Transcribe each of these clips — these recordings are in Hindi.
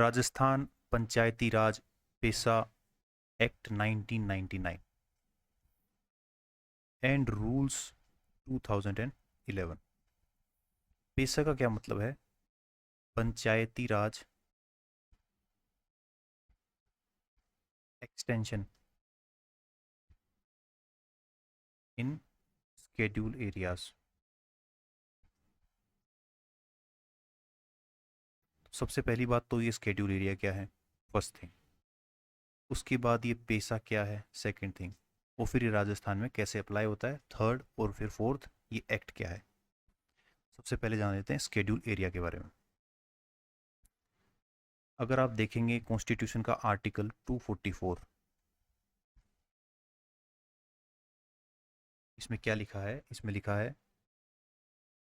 राजस्थान पंचायती राज पेशा एक्ट 1999 एंड रूल्स 2011। पेशा का क्या मतलब है? पंचायती Raj extension in schedule areas. सबसे पहली बात तो ये स्केड्यूल एरिया क्या है, फर्स्ट थिंग। उसके बाद ये पेशा क्या है, सेकंड थिंग। और फिर ये राजस्थान में कैसे अप्लाई होता है, थर्ड। और फिर फोर्थ, ये एक्ट क्या है। सबसे पहले जान लेते हैं स्केड्यूल एरिया के बारे में। अगर आप देखेंगे कॉन्स्टिट्यूशन का आर्टिकल 244, इसमें क्या लिखा है? इसमें लिखा है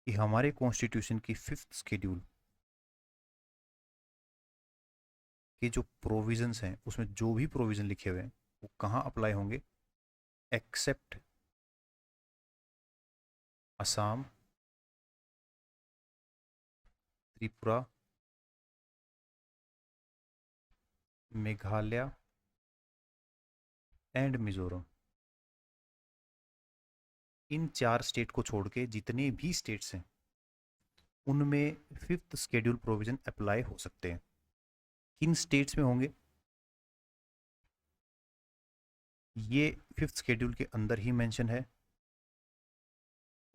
कि हमारे कॉन्स्टिट्यूशन की फिफ्थ शेड्यूल के जो प्रोविजंस हैं, उसमें जो भी प्रोविजन लिखे हुए हैं वो कहाँ अप्लाई होंगे? Except Assam, Tripura, Meghalaya and Mizoram. इन चार स्टेट को छोड़ के जितने भी स्टेट्स हैं उनमें फिफ्थ शेड्यूल प्रोविजन अप्लाई हो सकते हैं। किन स्टेट्स में होंगे? ये फिफ्थ शेड्यूल के अंदर ही मेंशन है।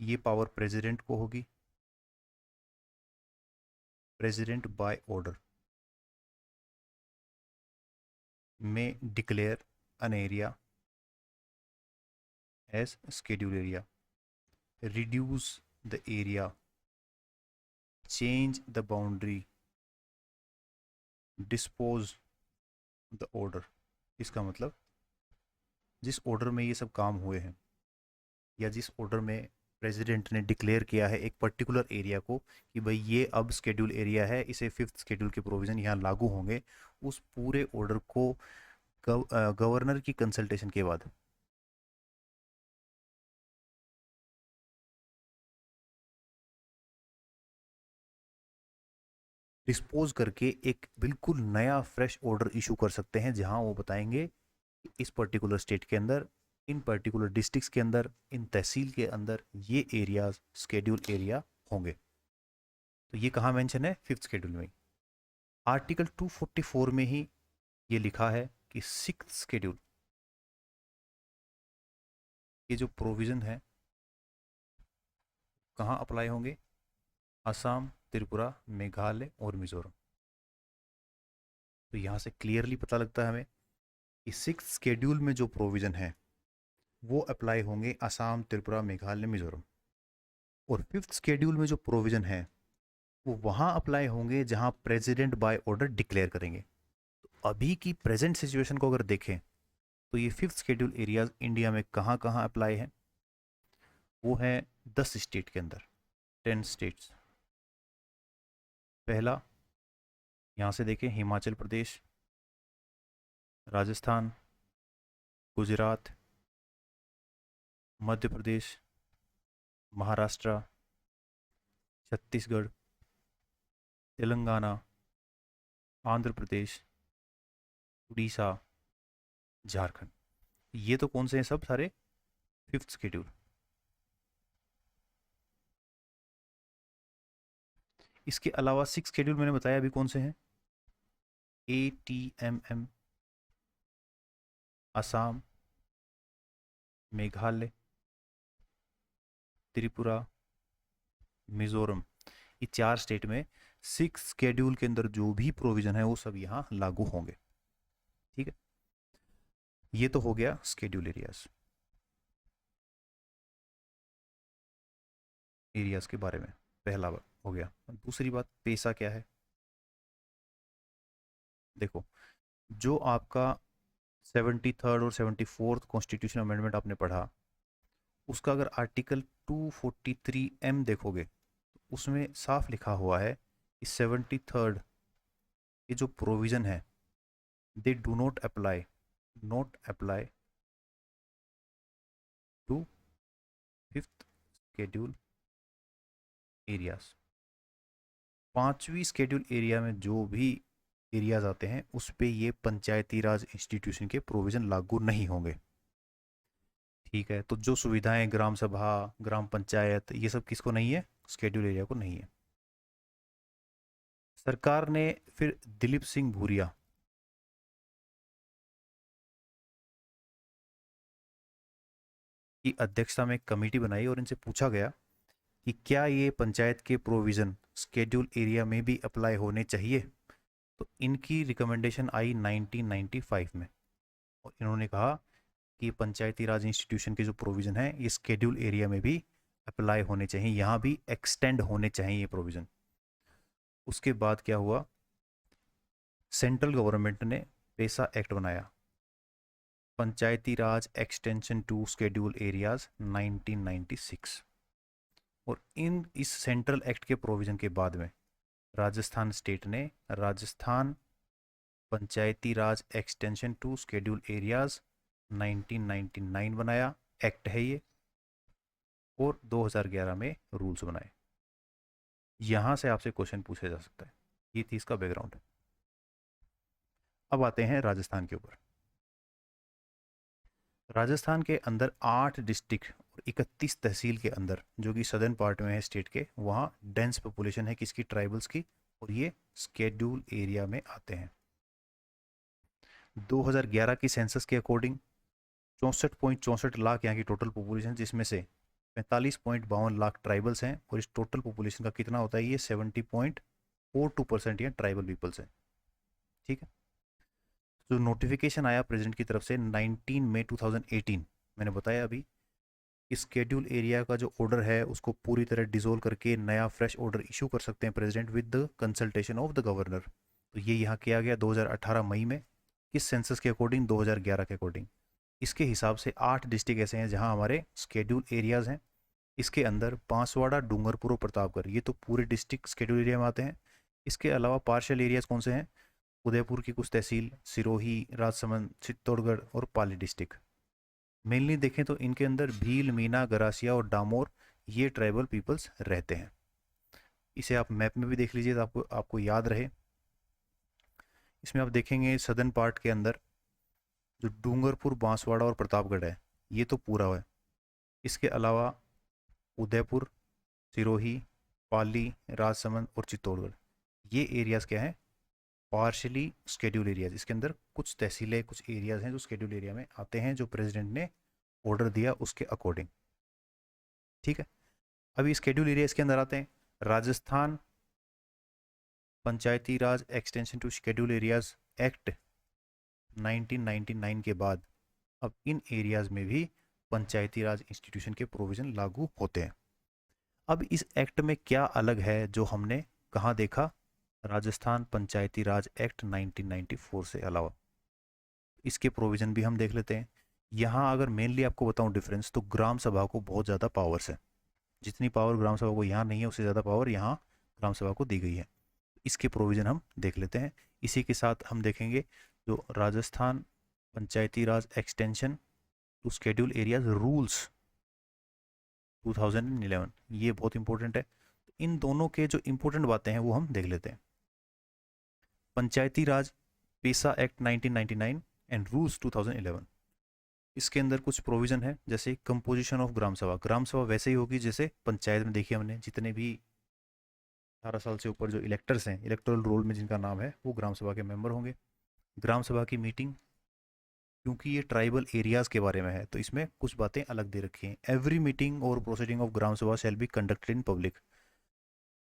ये पावर प्रेसिडेंट को होगी, प्रेसिडेंट बाय ऑर्डर में declare an area as schedule area, reduce the area, change the boundary, dispose the order। इसका मतलब जिस ऑर्डर में ये सब काम हुए हैं या जिस ऑर्डर में प्रेसिडेंट ने डिक्लेयर किया है एक पर्टिकुलर एरिया को कि भाई ये अब स्केड्यूल एरिया है, इसे फिफ्थ स्केड्यूल के प्रोविजन यहाँ लागू होंगे, उस पूरे ऑर्डर को गवर्नर की कंसल्टेशन के बाद डिस्पोज करके एक बिल्कुल नया फ्रेश ऑर्डर इशू कर सकते हैं, जहां वो बताएंगे कि इस पर्टिकुलर स्टेट के अंदर, इन पर्टिकुलर डिस्ट्रिक्ट्स के अंदर, इन तहसील के अंदर ये एरियाज स्केड्यूल एरिया होंगे। तो ये कहाँ मेंशन है? फिफ्थ शेड्यूल में। आर्टिकल 244 में ही ये लिखा है कि सिक्स्थ शेड्यूल के जो प्रोविजन है कहाँ अप्लाई होंगे? असम, त्रिपुरा, मेघालय और मिजोरम। तो यहाँ से क्लियरली पता लगता है हमें कि सिक्स्थ शेड्यूल में जो प्रोविजन है वो अप्लाई होंगे असम, त्रिपुरा, मेघालय, मिजोरम। और फिफ्थ शेड्यूल में जो प्रोविजन है वो वहां अप्लाई होंगे जहां प्रेसिडेंट बाय ऑर्डर डिक्लेयर करेंगे। तो अभी की प्रेजेंट सिचुएशन को अगर देखें तो ये फिफ्थ शेड्यूल एरियाज इंडिया में कहाँ कहाँ अप्लाई है? वो है 10 स्टेट के अंदर, 10 स्टेट्स। पहला, यहाँ से देखें, हिमाचल प्रदेश, राजस्थान, गुजरात, मध्य प्रदेश, महाराष्ट्र, छत्तीसगढ़, तेलंगाना, आंध्र प्रदेश, उड़ीसा, झारखंड। ये तो कौन से हैं? सब सारे फिफ्थ शेड्यूल। इसके अलावा सिक्स शेड्यूल मैंने बताया अभी कौन से हैं? ATMM, असम, मेघालय, त्रिपुरा, मिजोरम। ये चार स्टेट में सिक्स शेड्यूल के अंदर जो भी प्रोविजन है वो सब यहाँ लागू होंगे। ठीक है, ये तो हो गया शेड्यूल एरियाज, एरियाज के बारे में। पहला बात हो गया। दूसरी बात, पेशा क्या है? देखो, जो आपका 73rd और 74th कॉन्स्टिट्यूशन अमेंडमेंट आपने पढ़ा, उसका अगर आर्टिकल 243M देखोगे तो उसमें साफ लिखा हुआ है कि 73rd ये जो प्रोविजन है, they do not apply to fifth schedule areas. पांचवी शेड्यूल एरिया में जो भी एरियाज आते हैं उस पे ये पंचायती राज इंस्टीट्यूशन के प्रोविज़न लागू नहीं होंगे। ठीक है, तो जो सुविधाएं ग्राम सभा, ग्राम पंचायत, ये सब किसको नहीं है? स्केड्यूल एरिया को नहीं है। सरकार ने फिर दिलीप सिंह भूरिया की अध्यक्षता में एक कमेटी बनाई और इनसे पूछा गया कि क्या ये पंचायत के प्रोविज़न स्केड्यूल एरिया में भी अप्लाई होने चाहिए। तो इनकी रिकमेंडेशन आई 1995 में और इन्होंने कहा कि पंचायती राज इंस्टीट्यूशन के जो प्रोविज़न है ये स्केड्यूल एरिया में भी अप्लाई होने चाहिए, यहाँ भी एक्सटेंड होने चाहिए ये प्रोविज़न। उसके बाद क्या हुआ, सेंट्रल गवर्नमेंट ने पेसा एक्ट बनाया, पंचायती Raj extension to schedule areas 1996। और इस सेंट्रल एक्ट के प्रोविज़न के बाद में राजस्थान स्टेट ने Rajasthan Panchayati Raj extension to schedule areas 1999 बनाया, एक्ट है ये, और 2011 में रूल्स बनाए। यहां से आपसे क्वेश्चन पूछा जा सकता है। ये थी इसका बैकग्राउंड। अब आते हैं राजस्थान के ऊपर। राजस्थान के अंदर 8 डिस्ट्रिक्ट और 31 तहसील के अंदर, जो कि सदर्न पार्ट में है स्टेट के, वहाँ डेंस पॉपुलेशन है किसकी? ट्राइबल्स की, और ये स्केड्यूल एरिया में आते हैं। 2011 की सेंसस के अकॉर्डिंग 64.64 लाख यहाँ की टोटल पॉपुलेशन, जिसमें से 45.52 लाख ट्राइबल्स हैं, और इस टोटल पॉपुलेशन का कितना होता है? ये 70.42% ये ट्राइबल पीपल्स हैं। ठीक है, जो नोटिफिकेशन आया प्रेसिडेंट की तरफ से 19 मई 2018, मैंने बताया अभी, इस स्केड्यूल एरिया का जो ऑर्डर है उसको पूरी तरह डिसोल्व करके नया फ्रेश ऑर्डर इशू कर सकते हैं president with the consultation of the governor. तो ये यहाँ किया गया 2018 मई में, किस सेंसस के अकॉर्डिंग? 2011 के अकॉर्डिंग। इसके हिसाब से 8 डिस्ट्रिक्ट ऐसे हैं जहाँ हमारे स्केड्यूल एरियाज हैं। इसके अंदर बांसवाड़ा, डूंगरपुर और प्रतापगढ़, ये तो पूरे डिस्ट्रिक्ट स्केड्यूल एरिया में आते हैं। इसके अलावा पार्शियल एरियाज कौन से हैं? उदयपुर की कुछ तहसील, सिरोही, राजसमंद, चित्तौड़गढ़ और पाली डिस्ट्रिक्ट। मेनली देखें तो इनके अंदर भील, मीना, गरासिया और डामोर, ये ट्राइबल पीपल्स रहते हैं। इसे आप मैप में भी देख लीजिए तो आपको याद रहे। इसमें आप देखेंगे सदर्न पार्ट के अंदर जो डूंगरपुर, बांसवाड़ा और प्रतापगढ़ है, ये तो पूरा है। इसके अलावा उदयपुर, सिरोही, पाली, राजसमंद और चित्तौड़गढ़, ये एरियाज क्या हैं? Partially schedule areas. इसके अंदर कुछ तहसीलें, कुछ एरियाज हैं जो स्केड्यूल एरिया में आते हैं, जो प्रेसिडेंट ने ऑर्डर दिया उसके अकॉर्डिंग। ठीक है, अभी स्केड्यूल एरियाज के अंदर आते हैं। Rajasthan Panchayati Raj extension to schedule areas act 1999 के बाद अब इन एरियाज में भी पंचायती राज इंस्टीट्यूशन के प्रोविजन लागू होते हैं। अब इस एक्ट में क्या अलग है जो हमने कहाँ देखा? राजस्थान पंचायती राज एक्ट 1994 से अलावा इसके प्रोविजन भी हम देख लेते हैं। यहाँ अगर मेनली आपको बताऊं डिफरेंस, तो ग्राम सभा को बहुत ज़्यादा पावर्स है। जितनी पावर ग्राम सभा को यहाँ नहीं है, उससे ज़्यादा पावर यहाँ ग्राम सभा को दी गई है। इसके प्रोविज़न हम देख लेते हैं। इसी के साथ हम देखेंगे जो Rajasthan Panchayati Raj extension to schedule areas rules 2011, ये बहुत इंपॉर्टेंट है। इन दोनों के जो इंपॉर्टेंट बातें हैं वो हम देख लेते हैं। पंचायती राज पेसा एक्ट 1999 एंड रूल्स 2011, इसके अंदर कुछ प्रोविज़न है, जैसे कंपोजिशन ऑफ ग्राम सभा। ग्राम सभा वैसे ही होगी जैसे पंचायत में देखिए हमने, जितने भी 18 साल से ऊपर जो इलेक्टर्स हैं, इलेक्टोरल रोल में जिनका नाम है, वो ग्राम सभा के मेंबर होंगे। ग्राम सभा की मीटिंग, क्योंकि ये ट्राइबल एरियाज के बारे में है तो इसमें कुछ बातें अलग दे रखी हैं। एवरी मीटिंग और प्रोसीडिंग ऑफ ग्राम सभा shall be conducted in public,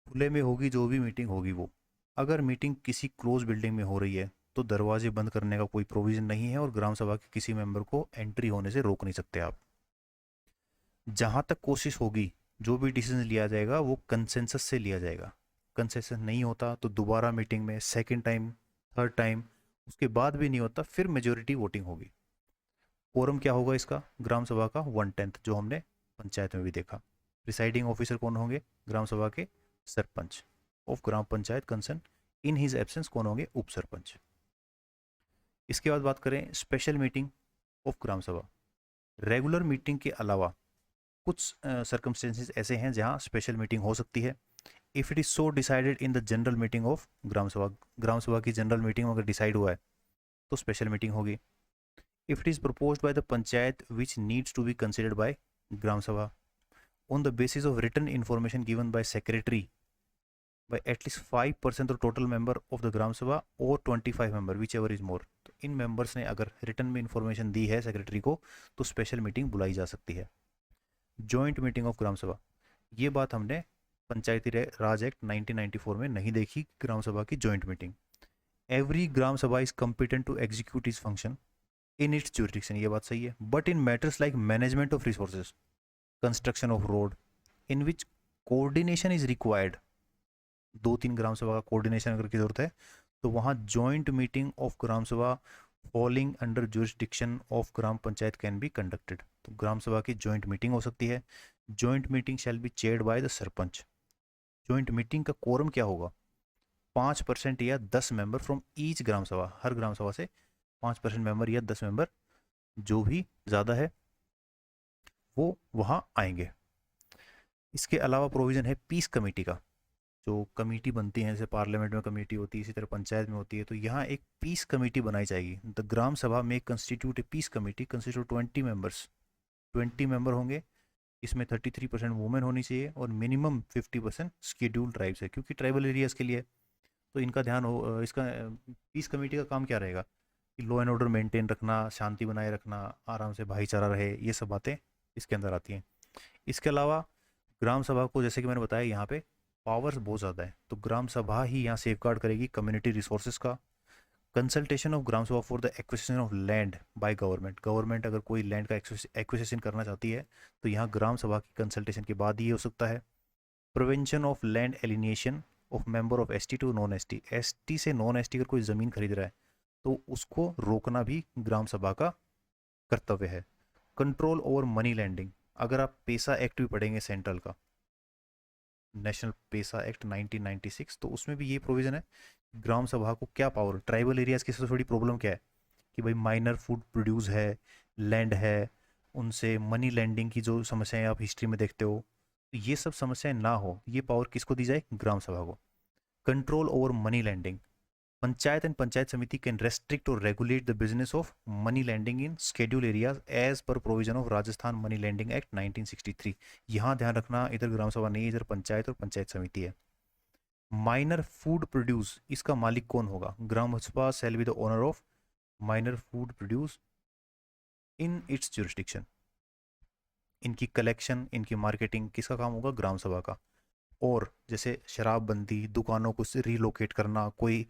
खुले में होगी जो भी मीटिंग होगी वो। अगर मीटिंग किसी क्लोज बिल्डिंग में हो रही है तो दरवाजे बंद करने का कोई प्रोविज़न नहीं है और ग्राम सभा के किसी मेंबर को एंट्री होने से रोक नहीं सकते आप। जहाँ तक कोशिश होगी जो भी डिसीजन लिया जाएगा वो कंसेंसस से लिया जाएगा। कंसेंसस नहीं होता तो दोबारा मीटिंग में सेकेंड टाइम, थर्ड टाइम, उसके बाद भी नहीं होता फिर मेजोरिटी वोटिंग होगी। कोरम क्या होगा इसका? ग्राम सभा का 1/10, जो हमने पंचायत में भी देखा। प्रिसाइडिंग ऑफिसर कौन होंगे? ग्राम सभा के sarpanch of gram panchayat concern, in his absence कौन होंगे? उप सरपंच। इसके बाद बात करें स्पेशल मीटिंग ऑफ ग्राम सभा। रेगुलर मीटिंग के अलावा कुछ सर्कमस्टेंसेस ऐसे हैं जहां स्पेशल मीटिंग हो सकती है। If it is so decided in the general meeting of Gram Sabha की जनरल मीटिंग में अगर डिसाइड हुआ है तो स्पेशल मीटिंग होगी. If it is proposed by the panchayat which needs to be considered by Gram Sabha on the basis of written information given by secretary by at least 5% of total member of the Gram Sabha और 25 member whichever is more. तो इन मेंबर्स ने अगर रिटर्न में इंफॉर्मेशन दी है सेक्रेटरी को तो स्पेशल मीटिंग बुलाई जा सकती है. जॉइंट मीटिंग ऑफ ग्राम सभा, ये बात हमने पंचायती राज एक्ट 1994 में नहीं देखी. ग्राम सभा की joint meeting, every gram sabha is competent to execute is function in its jurisdiction, ये बात सही है. But in matters like management of resources, construction of road, in which coordination is required, 2-3 gram sabha का कोऑर्डिनेशन अगर की जरूरत है तो वहाँ जॉइंट मीटिंग ऑफ ग्राम सभा falling under jurisdiction of gram panchayat can be conducted. तो ग्राम सभा की जॉइंट मीटिंग हो सकती है. Joint meeting shall be chaired by the sarpanch. Joint meeting का कोरम क्या होगा? 5% या 10 मेंबर फ्रॉम ईच ग्राम सभा, हर ग्राम सभा से 5% मेंबर या 10 मेंबर, जो भी ज़्यादा है वो वहाँ आएंगे. इसके अलावा प्रोविज़न है पीस कमेटी का. जो कमेटी बनती है, जैसे पार्लियामेंट में कमेटी होती है इसी तरह पंचायत में होती है, तो यहाँ एक पीस कमेटी बनाई जाएगी. द ग्राम सभा में constitute a peace committee constitute 20 members. 20 member होंगे, इसमें 33% वुमेन होनी चाहिए और मिनिमम 50% स्केड्यूल ट्राइब्स है, क्योंकि ट्राइबल एरियाज़ के लिए. तो इनका ध्यान हो, इसका पीस कमेटी का काम क्या रहेगा कि लॉ एंड ऑर्डर मेंटेन रखना, शांति बनाए रखना, आराम से भाईचारा रहे, ये सब बातें इसके अंदर आती हैं. इसके अलावा ग्राम सभा को, जैसे कि मैंने बताया, यहाँ पे पावर्स बहुत ज़्यादा है, तो ग्राम सभा ही यहाँ सेफगार्ड करेगी कम्युनिटी रिसोर्सेज का. कंसल्टेशन ऑफ ग्राम सभा for the acquisition of land by government. Government अगर कोई लैंड का एक्विजिशन करना चाहती है तो यहाँ ग्राम सभा की कंसल्टेशन के बाद ही हो सकता है. Prevention of land alienation of member of ST to non ST. ST से नॉन एसटी अगर कोई ज़मीन खरीद रहा है तो उसको रोकना भी ग्राम सभा का कर्तव्य है. कंट्रोल ओवर मनी लैंडिंग, अगर आप पैसा एक्ट भी पढ़ेंगे सेंट्रल का, नेशनल पैसा एक्ट 1996, तो उसमें भी ये प्रोविजन है. ग्राम सभा को क्या पावर, ट्राइबल एरियाज की सबसे बड़ी प्रॉब्लम क्या है कि भाई माइनर फूड प्रोड्यूस है, लैंड है, उनसे मनी लैंडिंग की जो समस्याएं आप हिस्ट्री में देखते हो, तो ये सब समस्याएं ना हो, ये पावर किसको दी जाए? ग्राम सभा को. Control over money lending, panchayat and panchayat samiti can restrict और regulate the business of money lending in schedule areas as per provision of Rajasthan money lending act 1963. यहाँ ध्यान रखना, इधर ग्राम सभा नहीं है, इधर पंचायत और पंचायत समिति है. माइनर फूड प्रोड्यूस, इसका मालिक कौन होगा? ग्राम सभा shall be the owner of minor food produce in its jurisdiction. इनकी कलेक्शन, इनकी मार्केटिंग किसका काम होगा? ग्राम सभा का. और जैसे शराबबंदी, दुकानों को रिलोकेट करना, कोई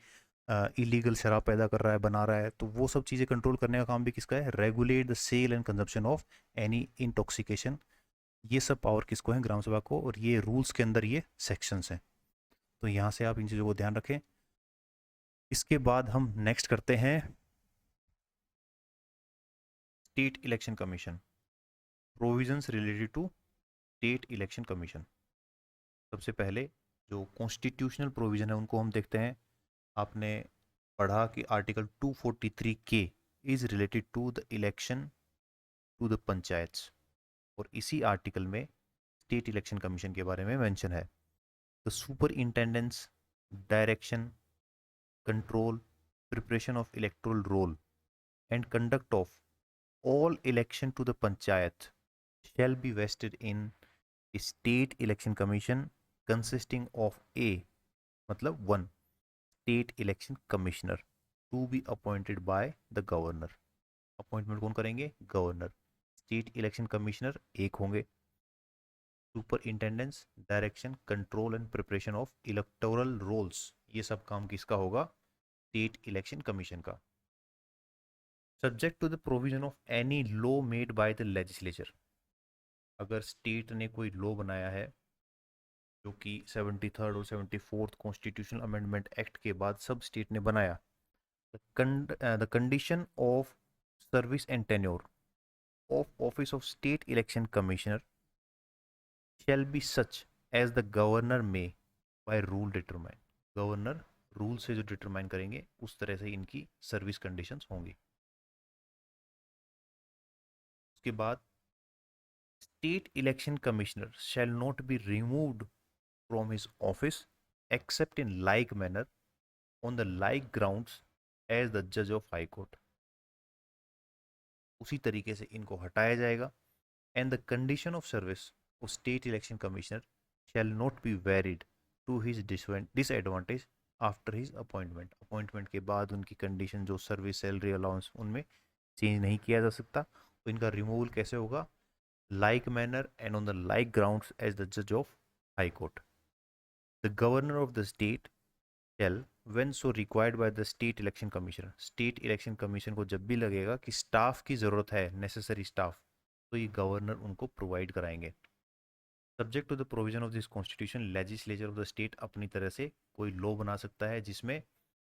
इलीगल शराब पैदा कर रहा है, बना रहा है, तो वो सब चीज़ें कंट्रोल करने का काम भी किसका है? Regulate the sale and consumption of any intoxication. ये सब पावर किसको है? ग्राम सभा को. और ये रूल्स के अंदर ये सेक्शंस हैं, तो यहाँ से आप इन चीज़ों को ध्यान रखें. इसके बाद हम नेक्स्ट करते हैं state election commission, provisions related to state election commission. सबसे पहले जो कॉन्स्टिट्यूशनल प्रोविजन है उनको हम देखते हैं. आपने पढ़ा कि article 243 K is related to the election to the panchayats, और इसी आर्टिकल में स्टेट इलेक्शन कमीशन के बारे में मेंशन है. The superintendence, direction, control, preparation of electoral roll and conduct of all election to the panchayat shall be vested in state election commission consisting of a, मतलब 1 state election commissioner to be appointed by the governor. Appointment कौन करेंगे? गवर्नर. स्टेट इलेक्शन कमिश्नर एक होंगे. Superintendence, direction, control and preparation of electoral rolls, ये सब काम किसका होगा? स्टेट इलेक्शन कमीशन का. Subject to the provision of any law made by the legislature. अगर स्टेट ने कोई लॉ बनाया है जो कि 73rd और 74th कॉन्स्टिट्यूशनल अमेंडमेंट एक्ट के बाद सब स्टेट ने बनाया, the condition of service and tenure of office of state election commissioner shall be such as the governor may by rule determine. Governor rule से जो डिटरमाइन करेंगे उस तरह से इनकी सर्विस कंडीशंस होंगी. उसके बाद state election commissioner shall not be removed from his office except in like manner on the like grounds as the judge of high court. उसी तरीके से इनको हटाया जाएगा. And the condition of service of state election commissioner shall not be varied to his disadvantage after his appointment. Appointment के बाद उनकी कंडीशन जो सर्विस सैलरी अलाउंस उनमें चेंज नहीं किया जा सकता. तो इनका रिमूवल कैसे होगा? Like manner and on the like grounds as the जज of high court. The governor of the state shall when so required by the state election commissioner. स्टेट इलेक्शन कमीशन को जब भी लगेगा कि स्टाफ की ज़रूरत है, नेसेसरी स्टाफ, तो ये गवर्नर उनको प्रोवाइड कराएंगे. Subject to the provision of this constitution, legislature of the state अपनी तरह से कोई लॉ बना सकता है जिसमें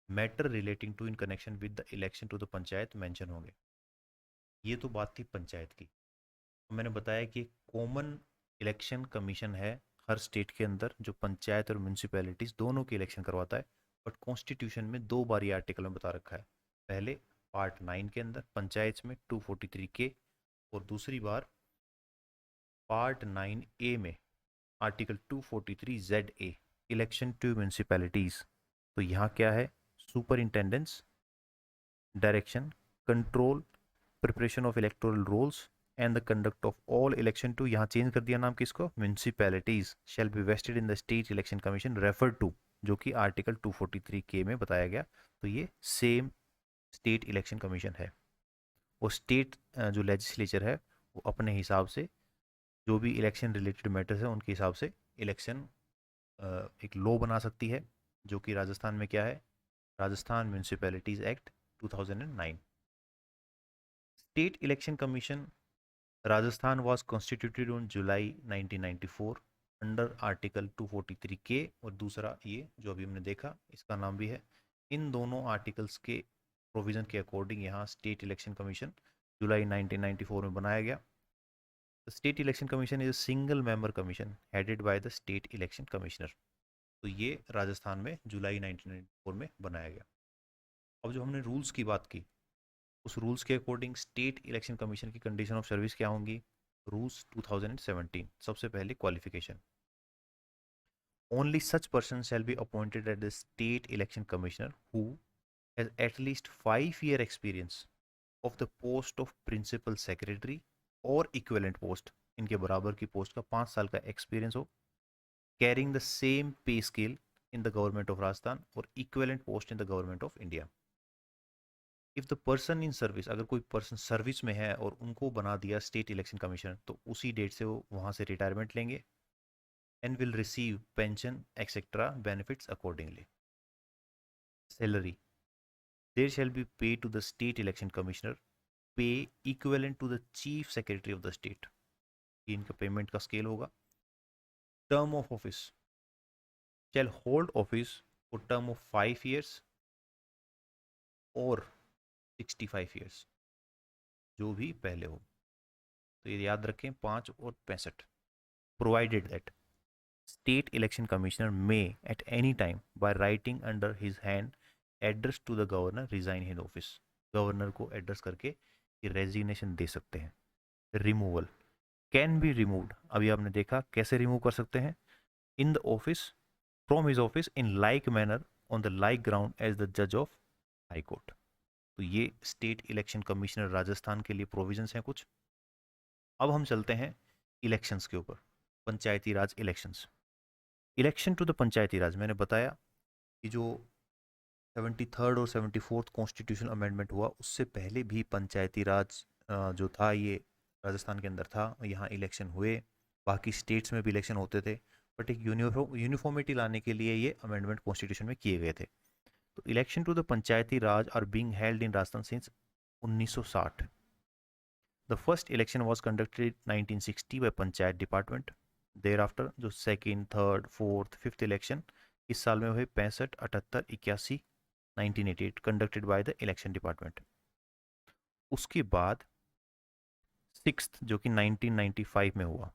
matter relating to in connection with the election to the panchayat mention होंगे. ये तो बात थी पंचायत की. तो मैंने बताया कि कॉमन इलेक्शन कमीशन है हर स्टेट के अंदर जो पंचायत और म्यूनसिपैलिटीज़ दोनों की इलेक्शन करवाता है. बट कॉन्स्टिट्यूशन में दो बार ये आर्टिकल में बता रखा है. पहले पार्ट 9 के अंदर पंचायत में 243 के, और दूसरी बार पार्ट 9A में article 243 ZA election to municipalities. तो यहाँ क्या है? Superintendence, direction, control, preparation of electoral rolls and the conduct of all election to, यहाँ चेंज कर दिया नाम किसको? Municipalities shall be vested in the state election commission refer to, जो कि आर्टिकल 243 के में बताया गया. तो ये सेम स्टेट इलेक्शन कमीशन है. और स्टेट जो लेजिस्लेचर है वो अपने हिसाब से जो भी इलेक्शन रिलेटेड मैटर्स है उनके हिसाब से इलेक्शन एक लॉ बना सकती है, जो कि राजस्थान में क्या है? Rajasthan municipalities act 2009. State election commission Rajasthan was constituted on July 1994 under article 243 के, और दूसरा ये जो अभी हमने देखा इसका नाम भी है. इन दोनों आर्टिकल्स के प्रोविजन के अकॉर्डिंग यहाँ स्टेट इलेक्शन कमीशन जुलाई 1994 में बनाया गया. The state election commission is a single member commission headed by the state election commissioner. तो ये राजस्थान में जुलाई 1994 में बनाया गया. अब जो हमने रूल्स की बात की, उस रूल्स के अकॉर्डिंग स्टेट इलेक्शन कमीशन की कंडीशन ऑफ सर्विस क्या होंगी? रूल्स 2017. सबसे पहले qualification. Only such person shall be appointed at the state election commissioner who has at least 5 year experience of the post of principal secretary और इक्विवेलेंट पोस्ट. इनके बराबर की पोस्ट का 5 साल का एक्सपीरियंस हो. Carrying the same pay scale in the government of Rajasthan और equivalent post in the government of India. If the person in service, अगर कोई पर्सन सर्विस में है और उनको बना दिया स्टेट इलेक्शन कमीशनर, तो उसी डेट से वो वहाँ से रिटायरमेंट लेंगे. And will receive pension etcetera benefits accordingly. Salary there shall be pay to the state election commissioner pay equivalent to the chief secretary of the state. ये इनका पेमेंट का स्केल होगा. Term of office shall hold office for term of 5 years और 65 years, जो भी पहले हो. तो ये याद रखें 5 और 65. Provided that state election commissioner may at any time by writing under his hand address to the governor resign his office. Governor को एड्रेस करके ये रेजिग्नेशन दे सकते हैं. Removal can be removed. अभी आपने देखा कैसे रिमूव कर सकते हैं? In the office from his office in like manner on the like ground as the जज ऑफ हाई कोर्ट. तो ये स्टेट इलेक्शन कमिश्नर राजस्थान के लिए प्रोविजंस हैं कुछ. अब हम चलते हैं इलेक्शंस के ऊपर. पंचायती राज elections. Election to the Panchayati राज, मैंने बताया कि जो 73rd और 74th कॉन्स्टिट्यूशन अमेंडमेंट हुआ उससे पहले भी पंचायती राज जो था ये राजस्थान के अंदर था. यहाँ इलेक्शन हुए, बाकी स्टेट्स में भी इलेक्शन होते थे, बट एक यूनिफॉर्मिटी लाने के लिए ये अमेंडमेंट कॉन्स्टिट्यूशन में किए गए थे. तो election to the Panchayati Raj are being held in Rajasthan since 1960. The first election was conducted 1960 by panchayat department. Thereafter जो second, third, fourth, fifth election इस साल में हुए 65, 78, 81, 1988 conducted by the election department. उसके बाद सिक्स्थ जो कि 1995 में हुआ.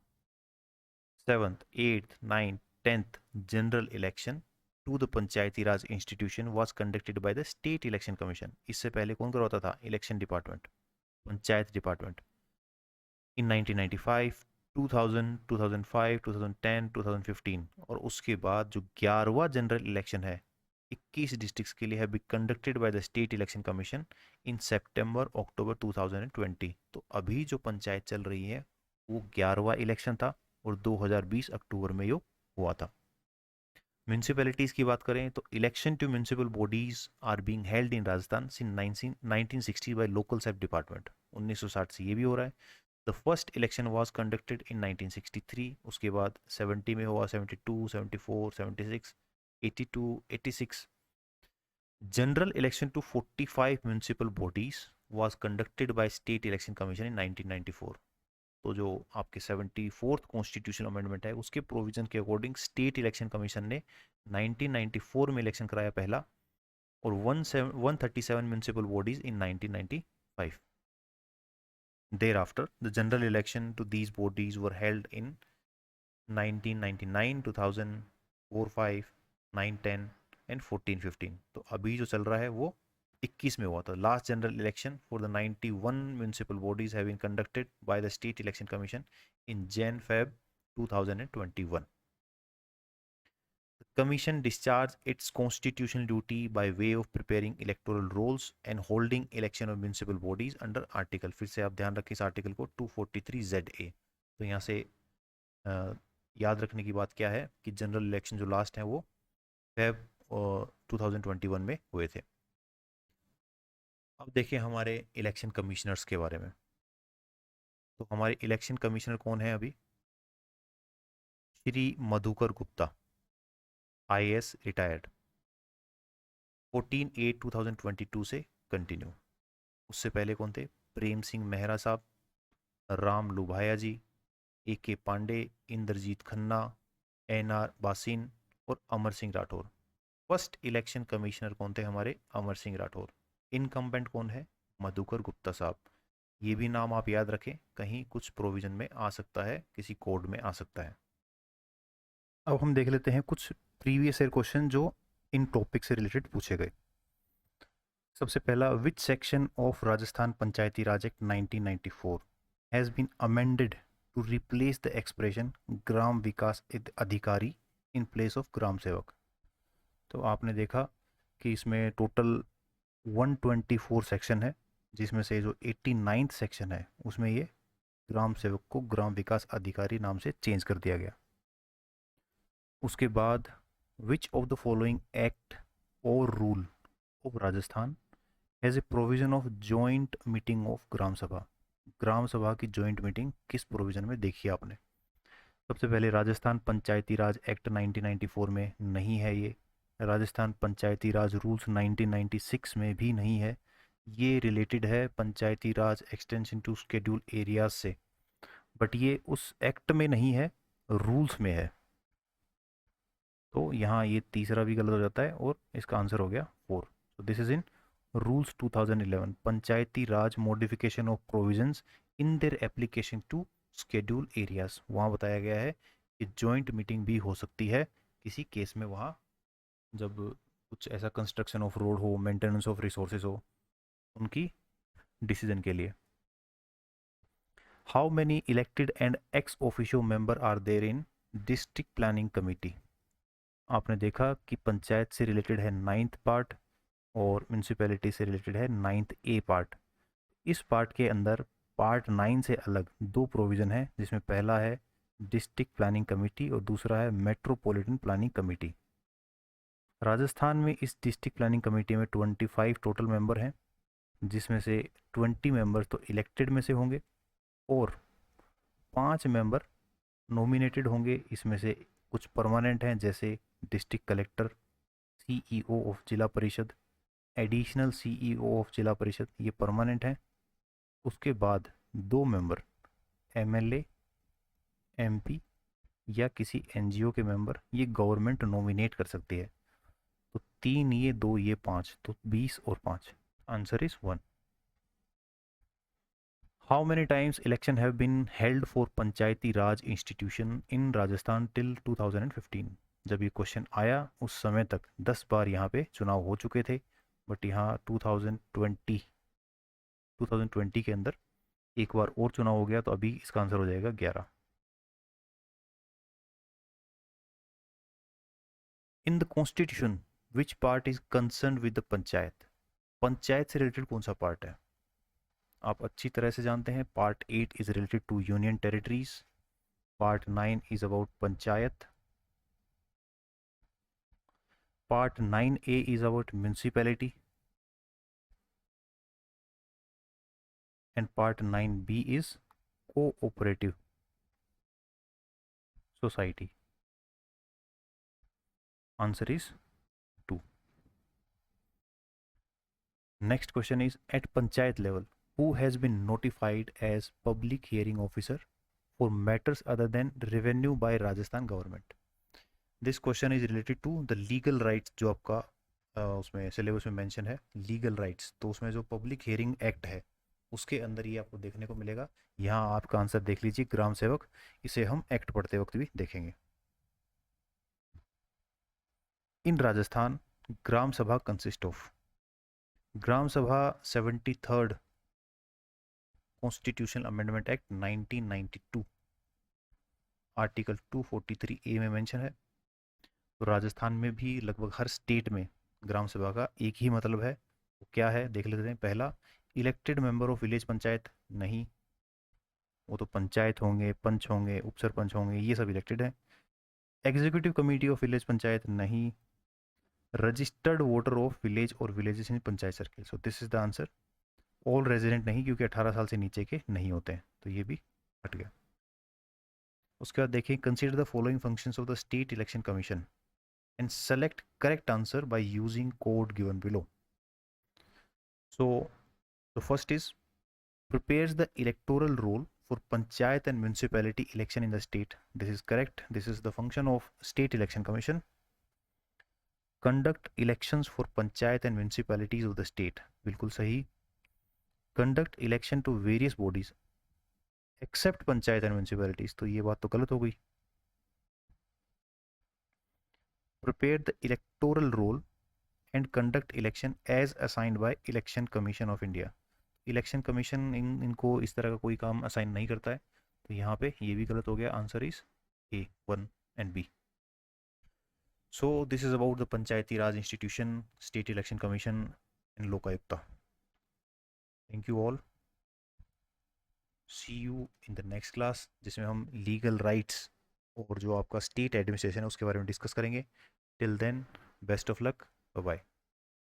7th, 8th, 9th, 10th general election to the Panchayati Raj institution was conducted by the state election commission. इससे पहले कौन करवाता था? Election department, panchayat department. In 1995 2000, 2005, 2010, 2015 और उसके बाद जो 11वां जनरल इलेक्शन है 21 डिस्ट्रिक्ट्स के लिए है be conducted by the state election commission in September October 2020। तो अभी जो पंचायत चल रही है वो 11वां इलेक्शन था और 2020 अक्टूबर में ये हुआ था। म्यूनसिपैलिटीज़ की बात करें तो election to municipal bodies are being held in Rajasthan since 1960 by local self department. 1960 से ये भी हो रहा है। The first election was conducted in 1963, उसके बाद 70 में हुआ, 72, 74, 76, 82, 86। General election to 45 municipal bodies was conducted by state election commission in 1994। तो जो आपके 74th कॉन्स्टिट्यूशनल अमेंडमेंट है उसके प्रोविजन के अकॉर्डिंग स्टेट इलेक्शन कमीशन ने 1994 में इलेक्शन कराया पहला और 137 municipal bodies in 1995। Thereafter, the general election to these bodies were held in 1999, 2000, 4, 5, 9, 10 and 14, 15। तो अभी जो चल रहा है वो 21 में हुआ था। Last general election for the 91 municipal bodies have been conducted by the state election commission in Jan-Feb 2021। The commission discharged its constitutional duty by way of preparing electoral rolls and holding election of municipal bodies under article। फिर से आप ध्यान रखें इस आर्टिकल को 243ZA। तो यहाँ से याद रखने की बात क्या है कि जनरल इलेक्शन जो लास्ट है वो फेब 2021 में हुए थे। अब देखिए हमारे इलेक्शन कमिश्नर्स के बारे में। तो हमारे इलेक्शन कमिश्नर कौन है अभी? श्री मधुकर गुप्ता, IAS रिटायर्ड, 14/8/2022 से कंटिन्यू। उससे पहले कौन थे? प्रेम सिंह मेहरा साहब, राम लुभाया जी, AK पांडे, इंद्रजीत खन्ना, NR बासिन और Amar Singh Rathore. First election commissioner कौन थे हमारे? अमर सिंह राठौर। इनकम्बेंट कौन है? मधुकर गुप्ता साहब। ये भी नाम आप याद रखें, कहीं कुछ प्रोविजन में आ सकता है, किसी कोड में आ सकता है। अब हम देख लेते हैं कुछ प्रीवियस ईयर क्वेश्चन जो इन टॉपिक से रिलेटेड पूछे गए। सबसे पहला, which section of Rajasthan Panchayati Raj act 1994 has been amended to replace the expression Gram Vikas Adhikari in place of gram सेवक। तो आपने देखा कि इसमें टोटल 124 सेक्शन है, जिसमें से जो 89th सेक्शन है उसमें ये ग्राम सेवक को ग्राम विकास अधिकारी नाम से चेंज कर दिया गया। उसके बाद, which of the following act और rule of Rajasthan has a provision of joint meeting of Gram Sabha. Gram Sabha की जॉइंट मीटिंग किस प्रोविजन में देखी आपने? सबसे पहले राजस्थान पंचायती राज एक्ट 1994 में नहीं है ये। राजस्थान पंचायती राज रूल्स 1996 में भी नहीं है। ये रिलेटेड है पंचायती Raj extension to schedule areas से, बट ये उस एक्ट में नहीं है, रूल्स में है। तो यहाँ ये तीसरा भी गलत हो जाता है और इसका आंसर हो गया 4। So this is in rules 2011 Panchayati Raj modification of provisions in their application to schedule areas. वहाँ बताया गया है कि जॉइंट मीटिंग भी हो सकती है किसी केस में, वहाँ जब कुछ ऐसा कंस्ट्रक्शन ऑफ रोड हो, मेंटेनेंस ऑफ रिसोर्सेज हो, उनकी डिसीजन के लिए। How many elected and ex officio member are there in district planning committee? आपने देखा कि पंचायत से रिलेटेड है 9th पार्ट और म्यूनसिपैलिटी से रिलेटेड है 9th A पार्ट। इस पार्ट के अंदर पार्ट 9 से अलग दो प्रोविज़न है, जिसमें पहला है डिस्ट्रिक्ट प्लानिंग कमेटी और दूसरा है मेट्रोपॉलिटन प्लानिंग कमेटी। राजस्थान में इस डिस्ट्रिक्ट प्लानिंग कमेटी में 25 टोटल मेंबर हैं, जिसमें से 20 मेंबर तो इलेक्टेड में से होंगे और 5 मेंबर नॉमिनेटेड होंगे। इसमें से कुछ परमानेंट हैं, जैसे डिस्ट्रिक्ट कलेक्टर, CEO ऑफ जिला परिषद, एडिशनल CEO ऑफ जिला परिषद, ये परमानेंट हैं। उसके बाद 2 मेंबर MLA, MP या किसी NGO के मेंबर, ये गवर्नमेंट नॉमिनेट कर सकती है। तो 3 ये, 2 ये, 5, तो 20 और 5, answer is 1। How many times election have been held for Panchayati Raj institution in Rajasthan till 2015? जब ये क्वेश्चन आया उस समय तक 10 बार यहाँ पे चुनाव हो चुके थे, बट यहाँ 2020 के अंदर एक बार और चुनाव हो गया, तो अभी इसका आंसर हो जाएगा 11। In the constitution which part is concern with the panchayat? Panchayat से रिलेटेड कौन सा पार्ट है? आप अच्छी तरह से जानते हैं, part 8 is related to union territories, part 9 is about panchayat, part 9A is about municipality, and part 9B is cooperative society. Answer is 2. Next question is, at panchayat level, who has been notified as public hearing officer for matters other than revenue by Rajasthan government? This question is related to the legal rights जो आपका उसमें सिलेबस में मेंशन है, लीगल राइट्स, तो उसमें जो पब्लिक हियरिंग एक्ट है उसके अंदर ये आपको देखने को मिलेगा। यहाँ आपका आंसर देख लीजिए, ग्राम सेवक, इसे हम एक्ट पढ़ते वक्त भी देखेंगे। इन राजस्थान ग्राम सभा कंसिस्ट ऑफ, ग्राम सभा 73rd constitutional amendment act 1992 article 243A में मेंशन है। तो राजस्थान में भी लगभग हर स्टेट में ग्राम सभा का एक ही मतलब है, वो क्या है देख लेते हैं। पहला, elected member of village panchayat, नहीं, वो तो पंचायत होंगे, पंच होंगे, उप सरपंच होंगे, ये सब इलेक्टेड है। Executive committee of village panchayat, नहीं। रजिस्टर्ड वोटर ऑफ विलेज और villages in panchayat circle, so this is the answer. All resident नहीं, क्योंकि 18 साल से नीचे के नहीं होते हैं, तो ये भी हट गया। उसके बाद देखिए, consider the following functions of the state election commission and select correct answer by using code given below. So the first is, prepares the electoral roll for panchayat and municipality election in the state. This is correct. This is the function of state election commission. Conduct elections for panchayat and municipalities of the state. बिल्कुल सही. Conduct election to various bodies except panchayat and municipalities. तो ये बात तो गलत हो गई. Prepare the electoral roll and conduct election as assigned by Election Commission of India. Election commission इनको इस तरह का कोई काम असाइन नहीं करता है, तो यहाँ पे ये भी गलत हो गया। Answer is A, 1 and B. So this is about the Panchayati Raj institution, state election commission and Lokayukta. Thank you all, see you in the next class, जिसमें हम लीगल राइट्स और जो आपका स्टेट एडमिनिस्ट्रेशन है उसके बारे में डिस्कस करेंगे। Till then, best of luck, bye bye.